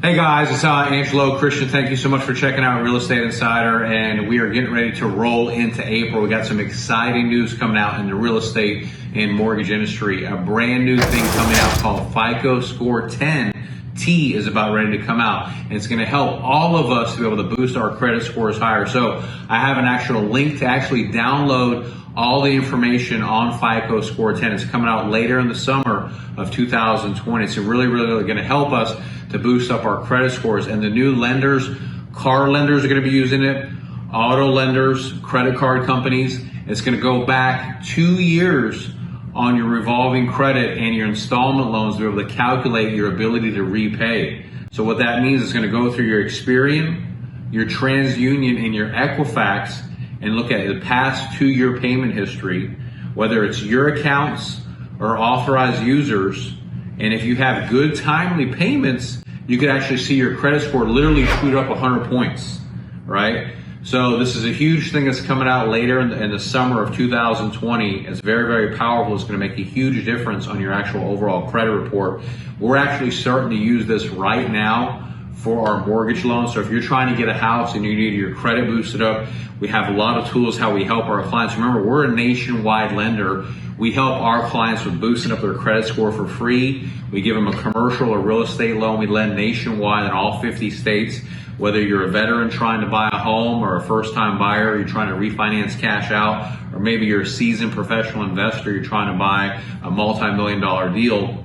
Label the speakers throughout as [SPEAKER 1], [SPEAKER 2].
[SPEAKER 1] Hey guys, it's Angelo. Christian, thank you so much for checking out Real Estate Insider, and we are getting ready to roll into April. We got some exciting news coming out in the real estate and mortgage industry. A brand new thing coming out called FICO Score 10 T is about ready to come out, and it's going to help all of us to be able to boost our credit scores higher. So I have an actual link to actually download all the information on FICO Score 10. It's coming out later in the summer of 2020. It's really going to help us to boost up our credit scores. And the new lenders, car lenders are going to be using it, auto lenders, credit card companies. It's going to go back 2 years on your revolving credit and your installment loans to be able to calculate your ability to repay. So what that means is going to go through your Experian, your TransUnion, and your Equifax and look at the past 2 year payment history, whether it's your accounts or authorized users. And if you have good timely payments, you could actually see your credit score literally shoot up 100 points, right? So this is a huge thing that's coming out later in the summer of 2020. It's very powerful. It's going to make a huge difference on your actual overall credit report. We're actually starting to use this right now for our mortgage loans. So if you're trying to get a house and you need your credit boosted up, we have a lot of tools how we help our clients. Remember, we're a nationwide lender. We help our clients with boosting up their credit score for free. We give them a commercial or real estate loan. We lend nationwide in all 50 states. Whether you're a veteran trying to buy a home or a first-time buyer, you're trying to refinance cash out, or maybe you're a seasoned professional investor, you're trying to buy a multi-million-dollar deal,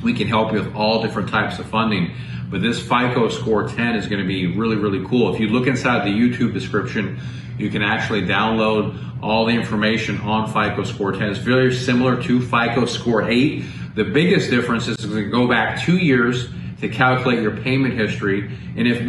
[SPEAKER 1] we can help you with all different types of funding. But this FICO Score 10 is going to be really cool. If you look inside the YouTube description, you can actually download all the information on FICO Score 10. It's very similar to FICO Score 8. The biggest difference is it's going to go back 2 years to calculate your payment history. And if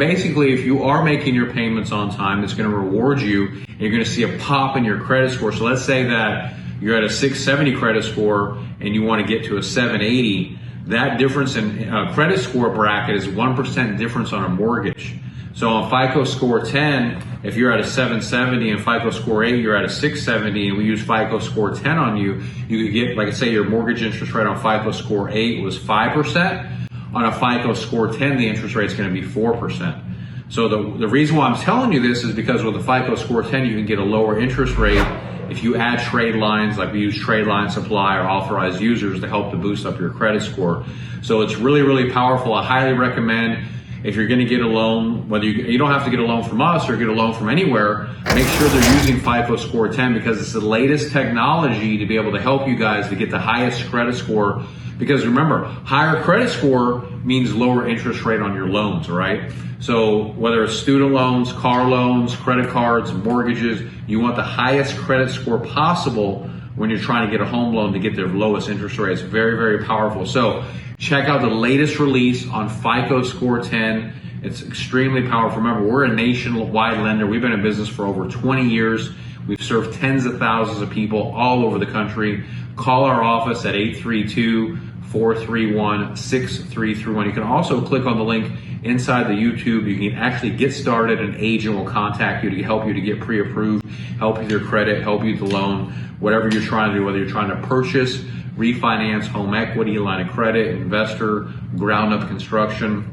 [SPEAKER 1] you are making your payments on time, it's going to reward you. And you're going to see a pop in your credit score. So let's say that you're at a 670 credit score and you want to get to a 780. That difference in credit score bracket is 1% difference on a mortgage. So on FICO Score 10, if you're at a 770 and FICO Score 8, you're at a 670, and we use FICO Score 10 on you, you could get, like I say, your mortgage interest rate on FICO Score 8 was 5%. On a FICO Score 10, the interest rate is going to be 4%. So the reason why I'm telling you this is because with the FICO Score 10, you can get a lower interest rate if you add trade lines, like we use trade line supply or authorized users to help to boost up your credit score. So it's really powerful. I highly recommend, if you're going to get a loan, whether you don't have to get a loan from us or get a loan from anywhere, make sure they're using FICO Score 10 because it's the latest technology to be able to help you guys to get the highest credit score. Because remember, higher credit score means lower interest rate on your loans, right? So whether it's student loans, car loans, credit cards, mortgages, you want the highest credit score possible when you're trying to get a home loan to get their lowest interest rate. It's very powerful. So check out the latest release on FICO Score 10. It's extremely powerful. Remember, we're a nationwide lender. We've been in business for over 20 years. We've served tens of thousands of people all over the country. Call our office at 832-431-6331. You can also click on the link inside the YouTube. You can actually get started. An agent will contact you to help you to get pre-approved, help you with your credit, help you with the loan, whatever you're trying to do, whether you're trying to purchase, refinance, home equity, line of credit, investor, ground up construction.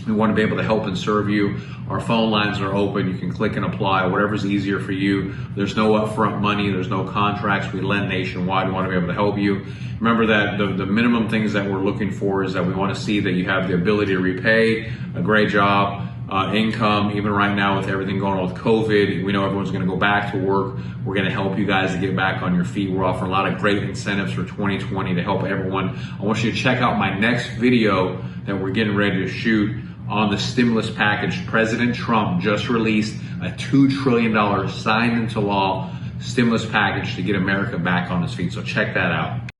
[SPEAKER 1] We want to be able to help and serve you. Our phone lines are open. You can click and apply, whatever's easier for you. There's no upfront money. There's no contracts. We lend nationwide. We want to be able to help you. Remember that the minimum things that we're looking for is that we want to see that you have the ability to repay, a great job, income. Even right now with everything going on with COVID, we know everyone's going to go back to work. We're going to help you guys to get back on your feet. We're offering a lot of great incentives for 2020 to help everyone. I want you to check out my next video that we're getting ready to shoot on the stimulus package. President Trump just released a $2 trillion signed into law stimulus package to get America back on its feet. So check that out.